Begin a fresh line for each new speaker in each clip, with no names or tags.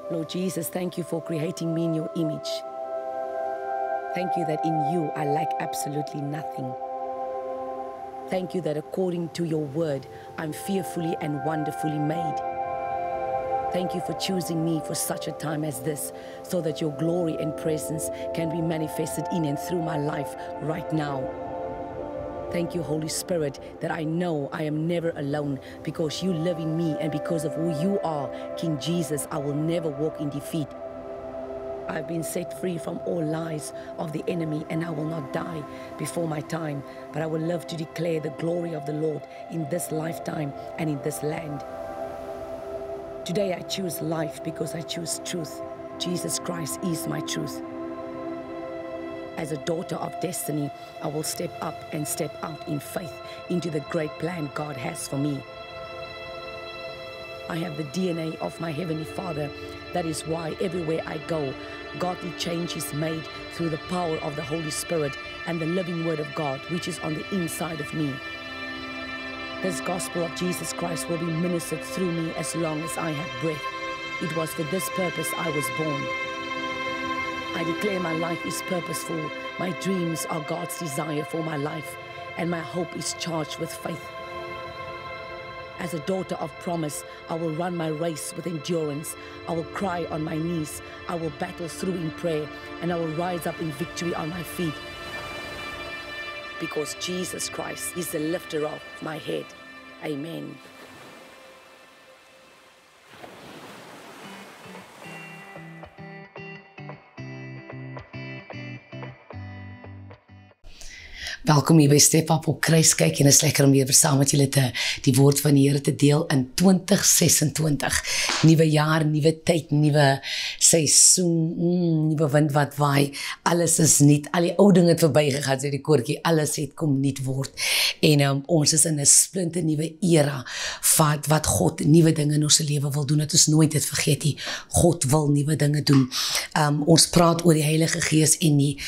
Lord Jesus, thank you for creating me in your image. Thank you that in you I lack absolutely nothing. Thank you that according to your word, I'm fearfully and wonderfully made. Thank you for choosing me for such a time as this, so that your glory and presence can be manifested in and through my life right now. Thank you, Holy Spirit, that I know I am never alone because you live in me, and because of who you are, King Jesus, I will never walk in defeat. I've been set free from all lies of the enemy, and I will not die before my time, but I will live to declare the glory of the Lord in this lifetime and in this land. Today I choose life because I choose truth. Jesus Christ is my truth. As a daughter of destiny, I will step up and step out in faith into the great plan God has for me. I have the DNA of my Heavenly Father. That is why everywhere I go, godly change is made through the power of the Holy Spirit and the living Word of God, which is on the inside of me. This gospel of Jesus Christ will be ministered through me as long as I have breath. It was for this purpose I was born. I declare my life is purposeful. My dreams are God's desire for my life, and my hope is charged with faith. As a daughter of promise, I will run my race with endurance. I will cry on my knees. I will battle through in prayer, and I will rise up in victory on my feet. Because Jesus Christ is the lifter of my head. Amen.
Welkom hier by Step Up op Kruiskyk en is lekker om weer saam met julle die woord van die Here te deel in 2026. Nuwe jaar, nuwe tyd, nuwe seisoen, nuwe wind wat waai. Alles is nuut. Al die ou dinge het verbygegaan, sê die koortjie. Alles het kom nuut word. En ons is in 'n splinte nuwe era wat God nuwe dinge in ons lewe wil doen. Dat ons nooit dit vergeet nie. God wil nuwe dinge doen. Ons praat oor die Heilige Gees en nie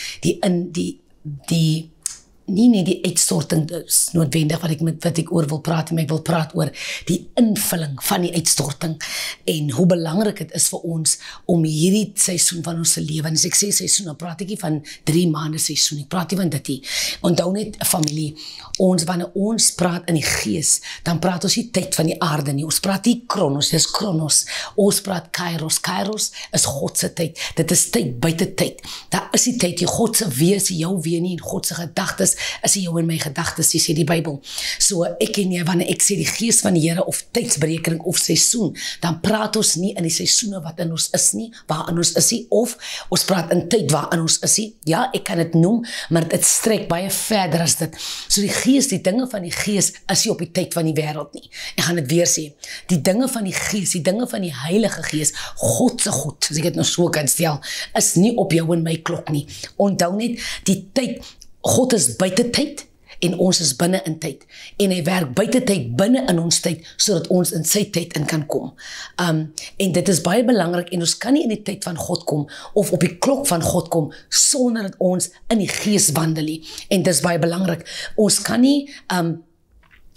die uitstorting is noodwendig wat ek oor wil praat, maar ek wil praat oor die invulling van die uitstorting en hoe belangrik het is vir ons om hierdie seisoen van ons lewe, en as ek sê seisoen, dan praat ek nie van 3 maande seisoen, ek praat nie van dit nie. Onthou net, familie, wanneer ons praat in die gees, dan praat ons nie tyd van die aarde nie, ons praat nie kronos, dis kronos, ons praat kairos, kairos is Godse tyd, dit is tyd buite tyd, daar is die tyd, die Godse wees, jou wee nie, en Godse gedagtes, is jou in my gedagtes, sê die Bybel. So ek en jy, wanneer ek sê die gees van die Here of tydsberekening of seisoen, dan praat ons nie in die seisoene wat in ons is nie, waarin ons is nie, of ons praat in tyd waarin ons is nie. Ja, ek kan dit noem, maar dit strek baie verder as dit. So die gees, die dinge van die gees is nie op die tyd van die wêreld nie. Ek gaan dit weer sê. Die dinge van die gees, die dinge van die Heilige Gees, God se God, as ek dit nou so kan stel, is nie op jou en my klok nie. Onthou net, die tyd, God is buite tyd en ons is binne in tyd. En hy werk buite tyd binne in ons tyd, sodat ons in sy tyd in kan kom. En dit is baie belangrik, en ons kan nie in die tyd van God kom, of op die klok van God kom, sonder dat ons in die gees wandel nie. En dit is baie belangrik. Ons kan nie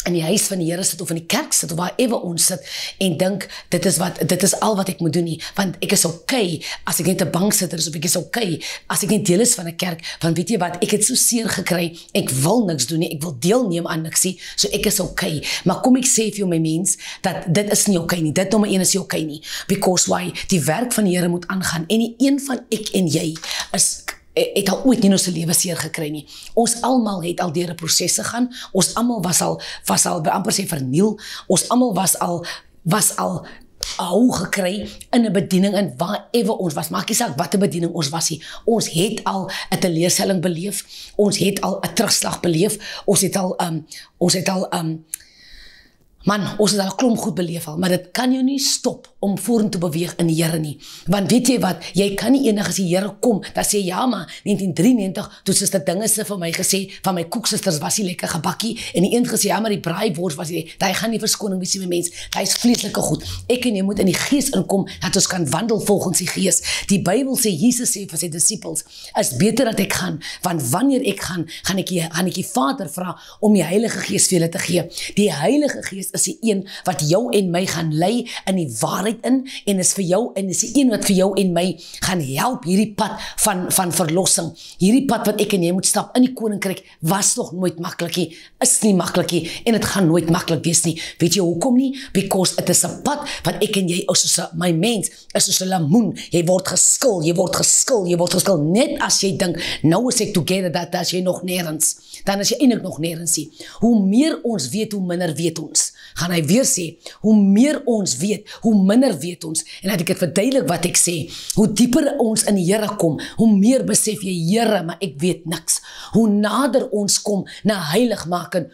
in die huis van die Here sit, of in die kerk sit, of waarever ons sit, en dink, dit is al wat ek moet doen nie, want ek is okay, as ek net 'n banksitter is, of ek is okay, as ek net deel is van 'n kerk, want weet jy wat, ek het so seer gekry, ek wil niks doen nie, ek wil deelneem aan niks nie, so ek is okay, maar kom ek sê vir jou my mens, dat dit is nie okay nie, dit nommer 1 is nie okay nie, because why, die werk van die Here moet aangaan, en die een van ek en jy, het al ooit nie in ons lewe seer gekry nie. Ons almal het al deur 'n proses gegaan. Ons almal was al amper sê verniel. Ons almal was al hou gekry in 'n bediening en waarever ons was. Maak nie saak wat 'n bediening ons was nie. Ons het al 'n teleurstelling beleef. Ons het al 'n terugslag beleef. Ons het al ons het al 'n klomp goed beleef al, maar dit kan jou nie stop om vorentoe beweeg in die Here nie. Want weet jy wat, jy kan nie enig as die Here kom, dan sê ja, maar 1993, toe Suster Dinge se vir my gesê, van my koeksusters was nie lekker gebakkie, en die een gesê, ja, maar die braaivors was nie, daai gaan nie verskoning wees nie, mens, daai is vleeslike goed. Ek en jy moet in die gees inkom, dat ons kan wandel volgens die gees. Die Bybel sê, Jesus sê vir sy disippels, is beter dat ek gaan, want wanneer ek gaan ek die Vader vra om die Heilige Gees vir julle te gee. Die Heilige Gees is die een wat jou en my gaan lei in die waarheid waarheid in en is vir jou en is die een wat vir jou en my gaan help hierdie pad van verlossing. Hierdie pad wat ek en jy moet stap in die koninkryk was nog nooit maklik nie, is nie maklik nie en dit gaan nooit maklik wees nie. Weet jy hoekom nie? Because it is 'n pad wat ek en jy soos my mens is soos 'n lemoen. Jy word geskil, jy word geskil. Net as jy dink, nou is ek together, dat as jy nog nêrens, dan is jy eintlik nog nêrens nie. Hoe meer ons weet, hoe minder weet ons. Gaan hy weer sê, hoe meer ons weet, hoe minder weet ons. En dat ek het verduidelik wat ek sê, hoe dieper ons in die Here kom, hoe meer besef jy, Here, maar ek weet niks. Hoe nader ons kom na heiligmaking,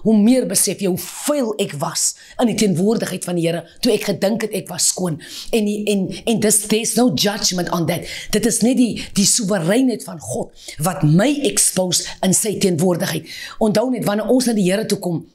hoe meer besef jy hoe vuil ek was in die teenwoordigheid van die Here, toe ek gedink het ek was skoon. En there's no judgment on that. Dit is net die soewereinheid van God, wat my expose in sy teenwoordigheid. Onthou net, wanneer ons na die Here toe kom,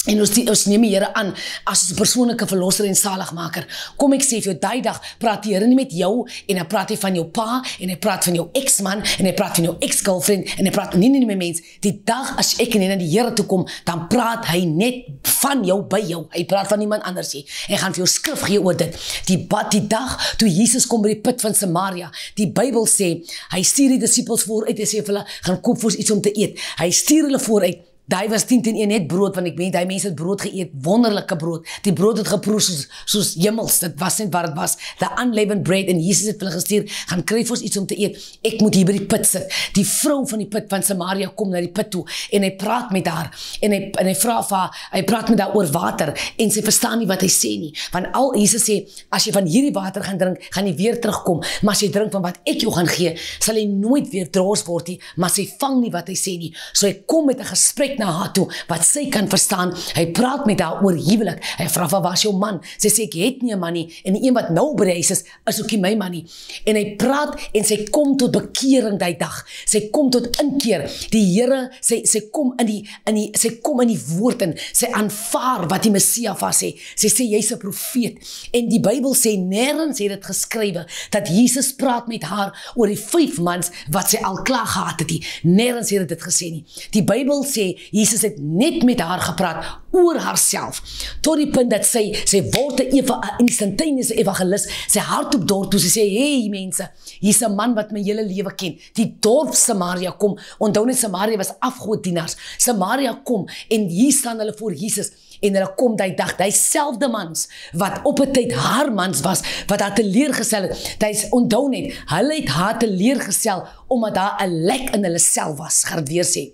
en ons neem die Here aan as 'n persoonlike verlosser en saligmaker. Kom ek sê vir jou, die dag praat die Here nie met jou en hy praat hy van jou pa en hy praat van jou ex-man en hy praat van jou ex-girlfriend en hy praat nie met mens. Die dag as ek en jy na die Here toe kom, dan praat hy net van jou by jou. Hy praat van niemand anders nie. Hy gaan vir jou skrif gee oor dit. Die dag toe Jesus kom by die put van Samaria, die Bybel sê, hy stuur die disippels vooruit en sê vir hulle, gaan koop vir ons iets om te eet. Hy stuur hulle vooruit. Daai was 10-10-1 net brood, want ek weet, die mense het brood geëet, wonderlike brood. Die brood het geproe soos hemels, dit was net waar het was, the unleavened bread, en Jesus het hulle gestuur, gaan kry vir ons iets om te eet, ek moet hier by die put sit. Die vrou van die put van Samaria kom na die put toe, en hy praat met haar, en hy vra vir haar, hy praat met haar oor water, en sy verstaan nie wat hy sê nie, want Jesus sê, as jy van hierdie water gaan drink, gaan jy weer terugkom, maar as jy drink van wat ek jou gaan gee, sal jy nooit weer dors word nie, maar sy vang nie wat hy sê nie, so hy kom met 'n gesprek na haar toe, wat sy kan verstaan, hy praat met haar oor huwelik, hy vra van waar is jou man, sy sê ek het nie 'n man nie, en die een wat nou by die huis is ook nie my man nie, en hy praat, en sy kom tot bekering die dag, sy kom tot inkeer, die Here, sy kom in die woord in, sy aanvaar wat die Messia van sê, sy sê jy's 'n profeet, en die Bybel sê, nêrens het dit geskrywe, dat Jesus praat met haar oor die 5 mans, wat sy al klaar gehad het, nêrens het dit gesê nie, die Bybel sê, Jesus het net met haar gepraat oor haarself, tot die punt dat sy word 'n instantaneous evangelis, sy hart op dorp toe, sy sê, hey mense, hier's 'n man wat my hele lewe ken, die dorp Samaria kom, onthou net Samaria was afgoddienaars, Samaria kom, en hier staan hulle voor Jesus, en hulle kom die dag, die selfde mans, wat op 'n tyd haar mans was, wat haar teleurgestel het, onthou net, hulle het haar teleurgestel, omdat daar 'n lek in hulle self was, gaan dit weer sê.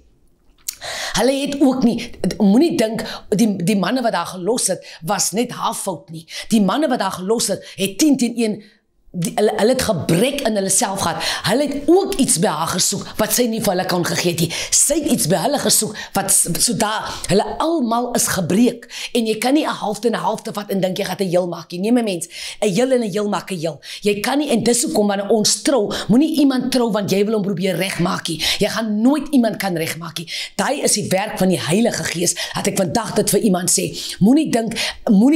Hulle het ook nie, moenie dink, die manne wat daar gelos het, was net haar fout nie. Die manne wat daar gelos het 10-1, hulle het gebrek in hulle self gehad. Hulle het ook iets by haar gesoek, wat sy nie vir hulle kan gegee het nie. Sy het iets by hulle gesoek, so daar, hulle almal is gebreek, en jy kan nie 'n halfte en 'n halfte vat, en dink jy gaat 'n heel maak nie. Nee my mens, 'n heel en 'n heel maak 'n heel. Jy kan nie, en dis hoekom wanneer ons trou, moenie iemand trou, want jy wil hom probeer regmaak nie. Jy gaan nooit iemand kan regmaak nie. Daai is die werk van die Heilige Gees, dat ek vandag dit vir iemand sê. Moenie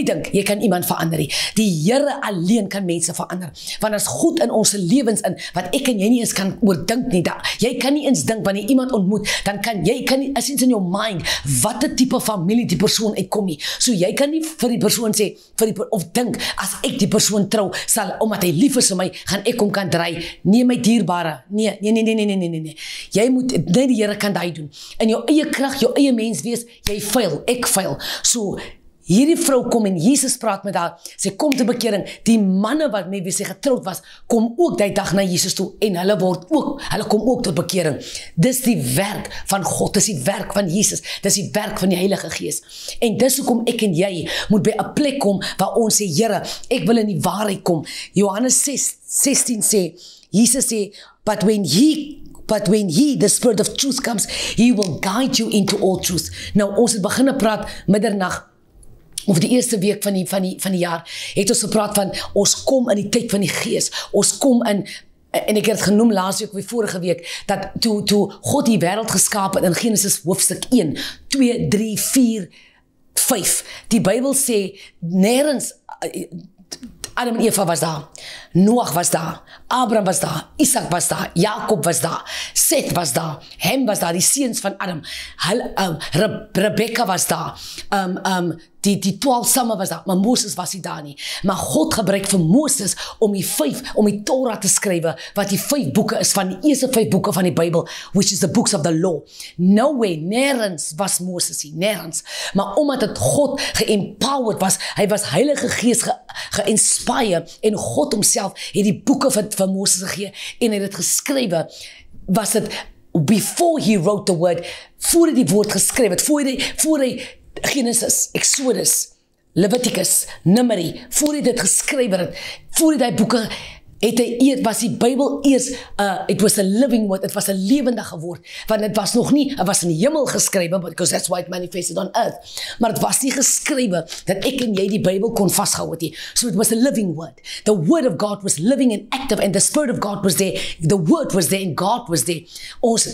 dink, jy kan iemand verander nie. Die Here alleen kan mense verander. Want as goed in ons lewens in, wat ek en jy nie eens kan oordink nie, jy kan nie eens dink, wanneer jy iemand ontmoet, dan kan nie, as iets in jou mind, wat 'n tipe familie die persoon uitkom nie, so jy kan nie vir die persoon sê, of dink, as ek die persoon trou, omdat hy lief is vir my, gaan ek hom kan draai, nee my dierbare, nee, jy moet, net die Here kan daai doen, in jou eie krag, jou eie mens wees, jy fail, ek fail, so, hierdie vrou kom en Jesus praat met haar, sy kom te bekering, die manne wat met wie sy getroud was, kom ook die dag na Jesus toe, en hulle kom ook tot bekering. Dis die werk van God, dis die werk van Jesus, dis die werk van die Heilige Gees. En dis hoekom ek en jy moet by 'n plek kom, waar ons sê, Here, ek wil in die waarheid kom. Johannes 6:16 sê, Jesus sê, but when he, the Spirit of truth comes, he will guide you into all truth. Nou, ons het begin praat middernag, of die eerste week van die jaar, het ons gepraat van, ons kom in die tyd van die Gees, ons kom in, en ek het het genoem laas week, of die vorige week, dat toe God die wêreld geskaap het, in Genesis hoofstuk 1, 2, 3, 4, 5, die Bybel sê, nêrens, Adam en Eva was daar, Noach was daar, Abraham was daar, Isaac was daar, Jakob was daar, Seth was daar, Hem was daar, die seuns van Adam, Rebecca was daar, die 12 stamme was daar, maar Moses was nie daar nie. Maar God gebruik vir Moses om die Torah te skrywe, wat die 5 boeke is van die eerste 5 boeke van die Bybel, which is the books of the law. Nowhere, nergens was Moses nie, nergens. Maar omdat het God geempowered was, hy was Heilige Gees geïnspire, en God homself het die boeke van Moses gegee, en hy het geskrywe, was het, before he wrote the word, voor hy die woord geskryf het, voor hy Genesis, Exodus, Leviticus, Numeri, voor hy dit geskryf het, voor hy die boeke was die Bybel eers, it was a living word, het was 'n lewendige woord, want het was nog nie, het was in die hemel geskrywe, because that's why it manifested on earth, maar het was nie geskrywe, dat ek en jy die Bybel kon vasthou het nie, so it was a living word, the word of God was living and active, and the Spirit of God was there, the word was there, and God was there,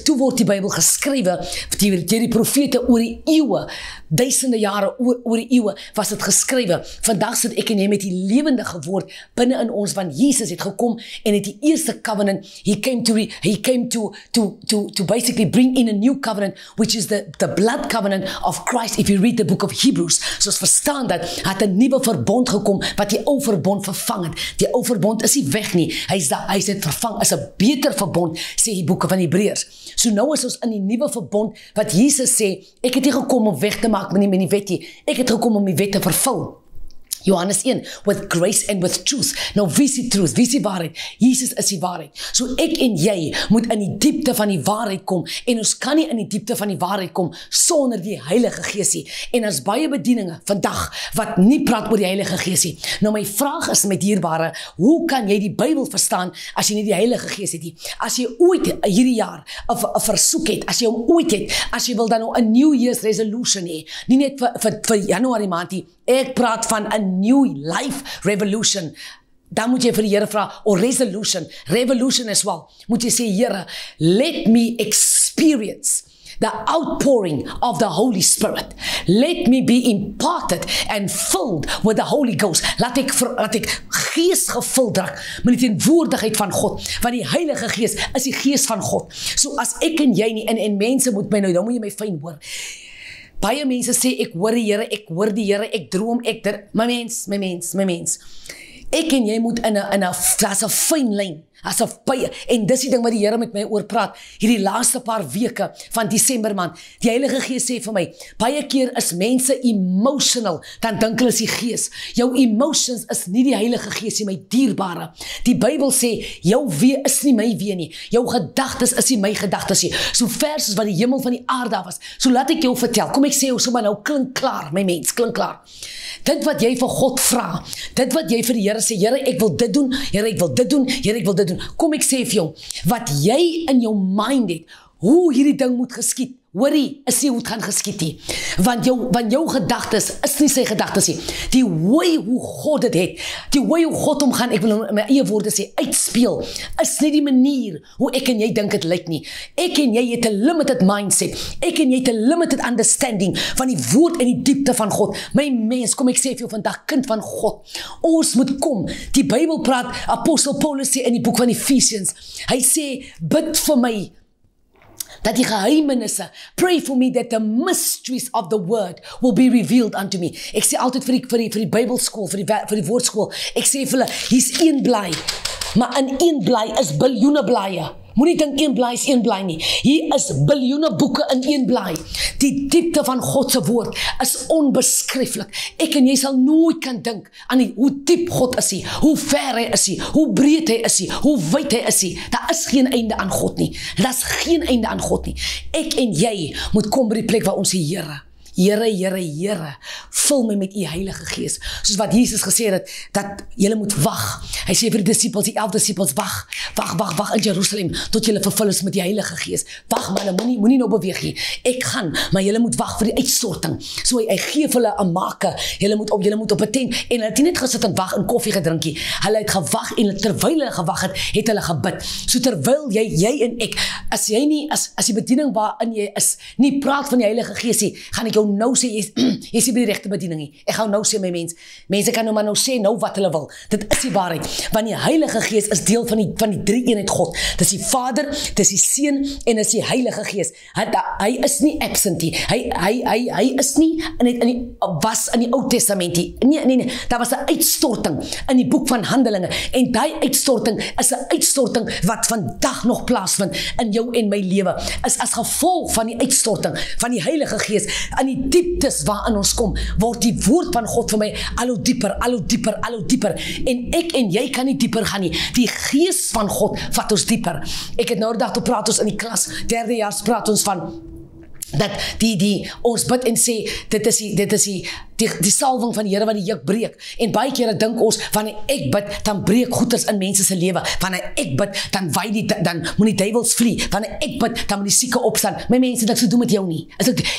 toe word die Bybel geskrywe, deur die profete oor die eeue, duisende jare oor die eeue, was het geskrywe, vandag sit ek en jy met die lewendige woord, binne in ons, want Jesus het gekom, en het die eerste covenant, he came to basically bring in a new covenant, which is the blood covenant of Christ. If you read the book of Hebrews, soos verstaan dat, het 'n nuwe verbond gekom, wat die ou verbond vervang het. Die ou verbond is nie weg nie, hy is dit vervang, is 'n beter verbond, sê die boeke van Hebreërs. So nou is ons in die nuwe verbond, wat Jesus sê, ek het nie gekom om weg te maak met die wet nie, ek het gekom om die wet te vervul. Johannes 1, with grace and with truth. Nou, wie is die truth? Wie is die waarheid? Jesus is die waarheid. So ek en jy moet in die diepte van die waarheid kom, en ons kan nie in die diepte van die waarheid kom, sonder die Heilige Gees nie. En as baie bedieninge vandag, wat nie praat oor die Heilige Gees nie. Nou my vraag is met dierbare, hoe kan jy die Bybel verstaan, as jy nie die Heilige Gees het nie? As jy ooit hierdie jaar, 'n versoek het, as jy hom ooit het, as jy wil dan nou 'n New Year's resolution hê, nie net vir Januarie maand nie, ek praat van 'n new life revolution. Dan moet jy vir die Here vra, revolution as well. Moet jy sê, Here, let me experience the outpouring of the Holy Spirit. Let me be imparted and filled with the Holy Ghost. Laat ek gees gevuld raak met die teenwoordigheid van God, want die Heilige Gees is die Gees van God. So as ek en jy nie, en mense moet my nou, dan moet jy my fyn hoor. Baie mense sê, ek hoor die Here, ek droom, my mens. Ek en jy moet as 'n fyn lyn, en dis die ding wat die Here met my oor praat, hierdie laaste paar weke van Desember maand. Die Heilige Gees sê vir my, baie keer is mense emotional, dan dink hulle is die Gees. Jou emotions is nie die Heilige Gees nie, my dierbare. Die Bybel sê, jou wee is nie my wee nie, jou gedagtes is nie my gedagtes nie, so ver soos wat die hemel van die aarde was. So laat ek jou vertel, kom ek sê jou sommer nou, klink klaar, my mens, klink klaar. Dit wat jy vir God vra, dit wat jy vir die Here sê, Here, ek wil dit doen, Here, ek wil dit doen, Here, ek wil dit doen. Kom ek sê vir jou, wat jy in jou mind het, hoe hierdie ding moet geskied, hoorie, is nie hoe het gaan geskied nie. Want jou gedagtes is nie sy gedagtes nie. Die way hoe God dit het, die way hoe God omgaan, ek wil in my eie woorde sê, uitspeel, is nie die manier hoe ek en jy dink het lyk nie. Ek en jy het 'n limited mindset. Ek en jy het 'n limited understanding van die woord en die diepte van God. My mens, kom ek sê vir jou vandag, kind van God, ons moet kom. Die Bybel praat, Apostel Paulus sê in die boek van Ephesians, hy sê, bid vir my, dat die geheimenisse, pray for me that the mysteries of the word will be revealed unto me. Ek sê altyd vir die Bybelskool, vir die woordskool, ek sê vir hulle, hier's een blaai, maar in een blaai is biljoene blaaie. Moenie dink een blaai is een blaai nie. Hier is biljoene boeke in een blaai. Die diepte van God se woord is onbeskryflik. Ek en jy sal nooit kan dink aan hoe diep God is nie, hoe ver hy is nie, hoe breed hy is nie, hoe wyd hy is nie. Daar is geen einde aan God nie. Daar is geen einde aan God nie. Ek en jy moet kom by die plek waar ons sê, Here, vul my met u Heilige Gees. Soos wat Jesus gesê het, dat julle moet wag. Hy sê vir die disciples, die 11 disciples, wag in Jerusalem, tot julle vervul is met die Heilige Gees. Wag man, moenie nou beweeg nie. Ek gaan, maar julle moet wag vir die uitstorting. So hy gee vir hulle 'n make. Julle moet op 'n tent, en hulle het nie net gesit en wag en koffie gedrink nie. Hulle het gewag, en terwyl hulle gewag het hulle gebid. So terwyl jy en ek, as die bediening waarin jy is, nie praat van die Heilige Gees nie, gaan ek jou jou nou sê, jy is nie by die regte bediening nie. Ek gaan nou sê my mense kan nou maar nou sê nou wat hulle wil. Dit is die waarheid, want die Heilige Gees is deel van die drie eenheid God. Dis die Vader, dis die Seun en dis die Heilige Gees. Hy is nie absent nie. Hy is nie was in die Ou Testament nie. Nee, daar was 'n uitstorting in die boek van Handelinge en daai uitstorting is 'n uitstorting wat vandag nog plaasvind in jou en my lewe. Is as gevolg van die uitstorting van die Heilige Gees in die dieptes waarin ons kom, word die woord van God vir my al hoe dieper en ek en jy kan nie dieper gaan nie. Die Gees van God vat ons dieper. Ek het nou die dag toe praat ons in die klas, 3de jaar praat ons van dat ons bid en sê dit is die salwing van die Here wat die juk breek. En baie kere dink ons wanneer ek bid dan breek goeters in mense se lewe. Wanneer ek bid dan dan moet die duiwels vlieg. Wanneer ek bid dan moet die sieke opstaan. My mense, dit se doen met jou nie.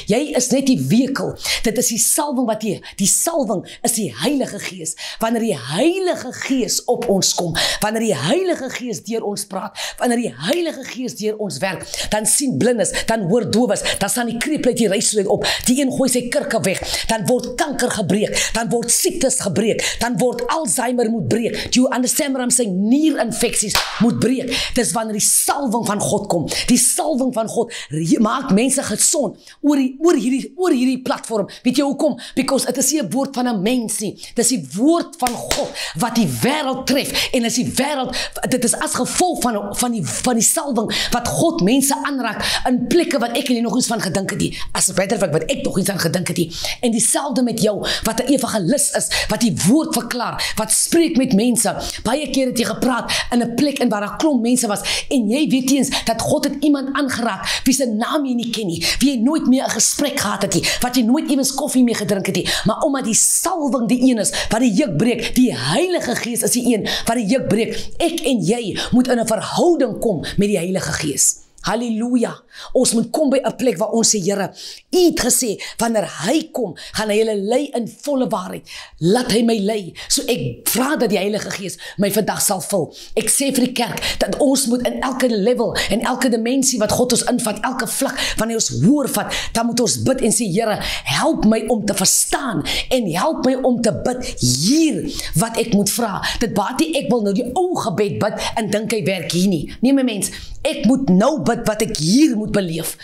Jy is net die vehikel. Dit is die salwing wat die salwing is die Heilige Gees. Wanneer die Heilige Gees op ons kom, wanneer die Heilige Gees deur ons praat, wanneer die Heilige Gees deur ons werk, dan sien blindes, dan hoor dowes, dan staan die kreep uit die reisluit op, die een gooi sy kurke weg, dan word kanker gebreek, dan word siektes gebreek, dan word Alzheimer moet breek. Do you understand what I'm saying? Nierinfeksies moet breek. Dis wanneer die salwing van God kom. Die salwing van God maak mense gesond oor hierdie platform. Weet jy hoekom? Because it is nie 'n woord van 'n mens nie. Dis die woord van God wat die wêreld tref en is die wêreld, dit is as gevolg van die salwing wat God mense aanraak in plekke wat ek nie nog eens van gedink het nie. As beter wat ek nog eens aan gedink het nie. En dieselfde met jou wat 'n evangelis is, wat die woord verklaar, wat spreek met mense. Baie keer het jy gepraat in 'n plek en waar 'n klomp mense was en jy weet eens dat God het iemand aangeraak wie se naam jy nie ken nie, wie jy nooit meer 'n gesprek gehad het nie, wat jy nooit ewens koffie mee gedrink het nie, maar omdat die salwing die een is wat die juk breek, die Heilige Gees is die een wat die juk breek. Ek en jy moet in 'n verhouding kom met die Heilige Gees. Halleluja. Ons moet kom by 'n plek waar ons sê, Here, U het gesê, wanneer Hy kom, gaan Hy julle lei in volle waarheid. Laat Hy my lei. So ek vra dat die Heilige Gees my vandag sal vul. Ek sê vir die kerk, dat ons moet in elke level, en elke dimensie wat God ons invat, elke vlak, wanneer ons hoor vat, dan moet ons bid en sê, Here, help my om te verstaan, en help my om te bid hier, wat ek moet vra. Dit baat nie, ek wil nou die ou gebed bid, en dink hy werk hier nie. Nee, my mens, ek moet nou bid wat ek hier moet beleef.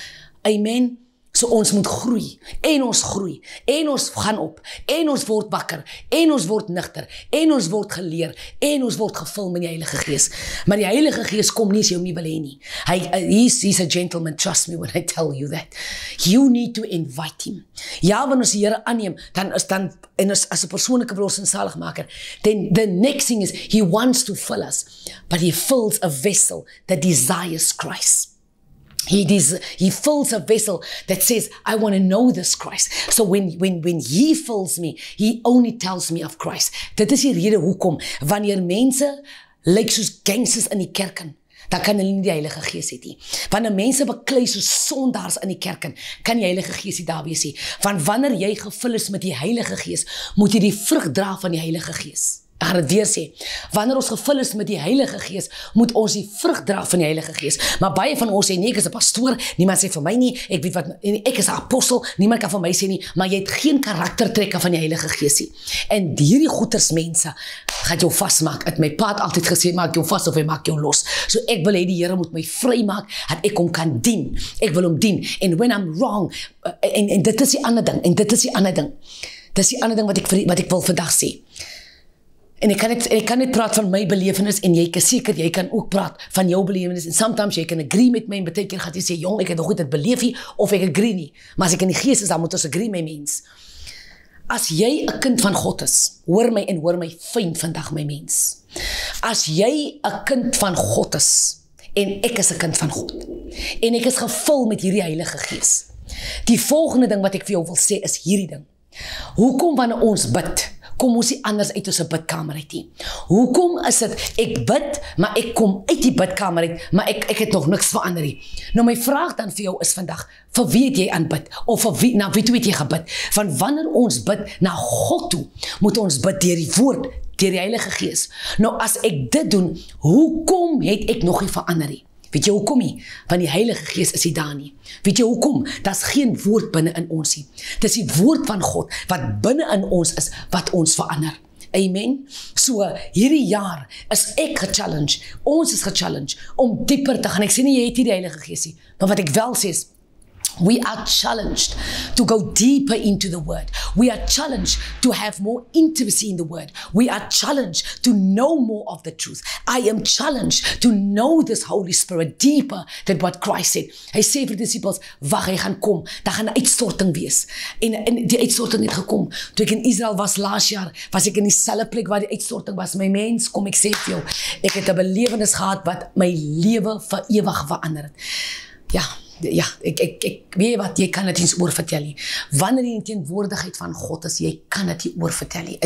Amen. So ons moet groei, en ons gaan op, en ons word wakker, en ons word nigter, en ons word geleer, en ons word gevul met die Heilige Gees. Maar die Heilige Gees kom nie as jy hom nie wil hê nie. He's a gentleman, trust me when I tell you that. You need to invite him. Ja, wanneer ons die Here aanneem, dan as 'n persoonlike verlosser en saligmaker, then the next thing is, he wants to fill us, but he fills a vessel that desires Christ. He fills a vessel that says, I want to know this Christ. So when he fills me, he only tells me of Christ. Dit is die rede hoekom, wanneer mense lyk soos gangsters in die kerk in, dan kan hulle nie die Heilige Gees hê nie. Wanneer mense beklei soos sondaars in die kerk in, kan die Heilige Gees nie daar wees nie. Want wanneer jy gevul is met die Heilige Gees, moet jy die vrug dra van die Heilige Gees. Ek gaan dit weer sê, wanneer ons gevul is met die Heilige Gees, moet ons die vrug dra van die Heilige Gees. Maar baie van ons sê, nee, ek is 'n pastoor, niemand sê vir my nie, ek weet wat, ek is 'n apostel, niemand kan vir my sê nie, maar jy het geen karaktertrekke van die Heilige Gees nie. En hierdie goeters mense, gaan jou vasmaak. Het my pa het altyd gesê, maak jou vas of hy maak jou los. So ek wil hê die Here moet my vry maak, dat ek hom kan dien. Ek wil hom dien. And when I'm wrong, en dit is die ander ding, Dit is die ander ding wat ek wil vandag sê. En ek kan net praat van my belewenis, en jy kan seker, jy kan ook praat van jou belewenis, en sometimes jy kan agree met my, en baie keer gaan jy sê, jong, ek het nog goed dit beleef nie, of ek agree nie, maar as ek in die gees is, dan moet ons agree, my mens. As jy 'n kind van God is, hoor my fyn vandag, my mens. As jy 'n kind van God is, en ek is 'n kind van God, en ek is gevul met hierdie Heilige Gees, die volgende ding wat ek vir jou wil sê, is hierdie ding. Hoekom wanneer ons bid, kom ons nie anders uit ons bidkamer uit nie? Hoekom is dit, ek bid, maar ek kom uit die bidkamer uit, maar ek het nog niks verander nie? Nou my vraag dan vir jou is vandag, vir wie het jy aanbid? Of na wie toe het jy gebid? Want wanneer ons bid na God toe, moet ons bid deur die woord, deur die Heilige Gees. Nou as ek dit doen, hoekom het ek nog nie verander nie? Weet jy hoekom nie? Want die Heilige Gees is nie daar nie. Weet jy hoekom? Daar's geen woord binne in ons nie. Dis die woord van God wat binne in ons is wat ons verander. Amen. So hierdie jaar is ek gechallenged. Ons is gechallenged om dieper te gaan. Ek sê nie jy het nie die Heilige Gees nie, maar wat ek wel sê is we are challenged to go deeper into the Word. We are challenged to have more intimacy in the Word. We are challenged to know more of the truth. I am challenged to know this Holy Spirit deeper than what Christ said. Hy sê vir die disciples, wag, hy gaan kom. Daar gaan 'n uitstorting wees. En die uitstorting het gekom. Toe ek in Israel was laas jaar, was ek in dieselfde plek waar die uitstorting was. My mens, kom ek sê vir jou, ek het 'n belewenis gehad wat my lewe vir ewig verander het. Ja, ek weet wat, jy kan dit nie oor vertel nie. Wanneer jy in teenwoordigheid van God is, jy kan dit nie oor vertel nie.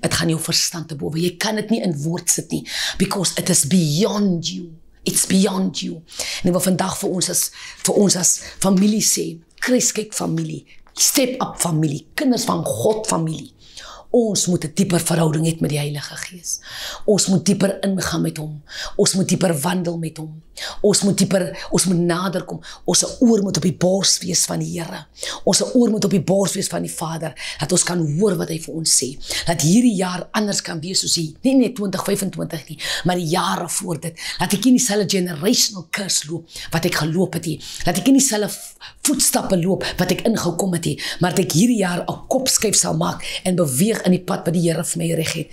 Het gaan jou verstand te bowe. Jy kan dit nie in woord sit nie, because it is beyond you. It's beyond you. En ek wil vandag vir ons as familie sê, Christkyk familie, step up familie, kinders van God familie. Ons moet 'n dieper verhouding hê met die Heilige Gees. Ons moet dieper ingaan met hom. Ons moet dieper wandel met hom. Ons moet nader kom. Ons oor moet op die bors wees van die Here. Ons oor moet op die bors wees van die Vader, dat ons kan hoor wat hy vir ons sê. Dat hierdie jaar anders kan wees soos hy, nie net 2025 nie, maar die jare voor dit. Dat ek nie dieselfde generational curse loop wat ek geloop het nie. Dat ek nie dieselfde voetstappe loop wat ek ingekom het nie, maar dat ek hierdie jaar 'n kopskuif sal maak en beweeg in die pad wat die Here vir my reg het.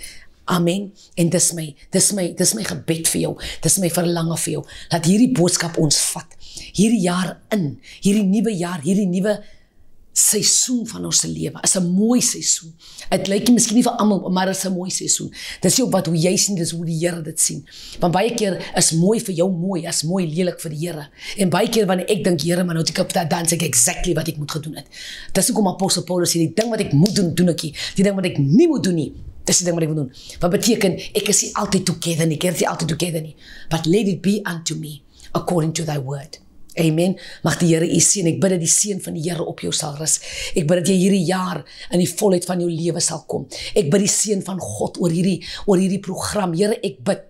Amen. En dis my gebed vir jou. Dis my verlange vir jou. Dat hierdie boodskap ons vat. Hierdie jaar in, hierdie nuwe jaar, hierdie nuwe seisoen van ons lewe. Is 'n mooi seisoen. Dit lyk miskien nie vir almal, maar is 'n mooi seisoen. Dis nie wat hoe jy sien, dis hoe die Here dit sien. Want baie keer is mooi vir jou mooi, as mooi lelik vir die Here. En baie keer wanneer ek dink, Here, maar nou het ek op daai dans ek exactly wat ek moet gedoen het. Dis hoekom Apostel Paulus sê, die ding wat ek moet doen, doen ek nie. Die ding wat ek nie moet doen nie, dis die ding wat ek moet doen. Wat beteken, ek is nie altyd together nie, but let it be unto me, according to thy word. Amen. Mag die Here u seën. Ek bid dat die seën van die Here op jou sal rus. Ek bid dat jy hierdie jaar in die volheid van jou lewe sal kom. Ek bid die seën van God oor hierdie program. Here, ek bid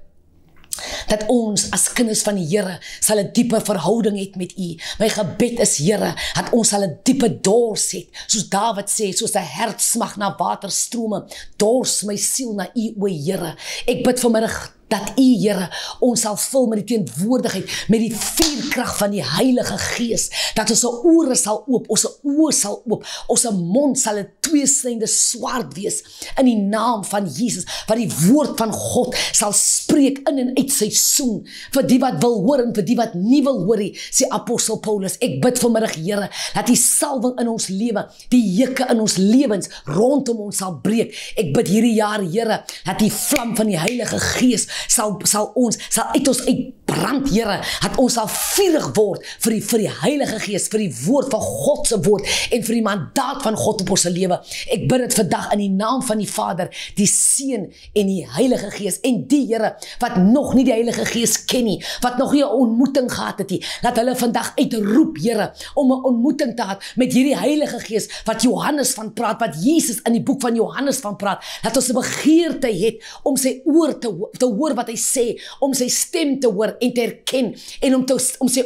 dat ons as kinders van die Here sal 'n dieper verhouding hê met u. My gebed is, Here, dat ons sal 'n diepe dors hê, soos Dawid sê, soos 'n hert smag na waterstrome, dors my siel na u, o Here. Ek bid vanmiddag dat u, Here, ons sal vul met die teenwoordigheid, met die vuurkrag van die Heilige Gees, dat ons ore sal oop, ons oë sal oop, ons mond sal 'n tweesnydende swaard wees, in die naam van Jesus, wat die woord van God sal spreek in en uit seisoen, vir die wat wil hoor en vir die wat nie wil hoor nie, sê Apostel Paulus. Ek bid vanmiddag, Here, dat die salwing in ons lewe, die juke in ons lewens rondom ons sal breek. Ek bid hierdie jaar, Here, dat die vlam van die Heilige Gees sal uit ons uitbrand, Here, dat ons sal vurig word vir die Heilige Gees, vir die woord van God se woord en vir die mandaat van God op ons lewe. Ek bid dit vandag in die naam van die Vader, die Seun en die Heilige Gees, en die Here wat nog nie die Heilige Gees ken nie, wat nog nie 'n ontmoeting gehad het nie, dat hulle vandag uitroep, Here, om 'n ontmoeting te hê met hierdie Heilige Gees wat Johannes van praat, wat Jesus in die boek van Johannes van praat, dat ons 'n begeerte het om sy oor te hoor wat hy sê, om sy stem te hoor en te herken, en om sy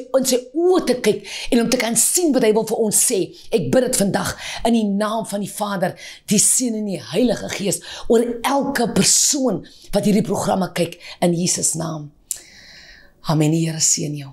oë te kyk, en om te kan sien wat hy wil vir ons sê. Ek bid dit vandag in die naam van die Vader, die Seun en die Heilige Gees, oor elke persoon wat hierdie programme kyk, in Jesus naam. Amen. Die Here seën jou.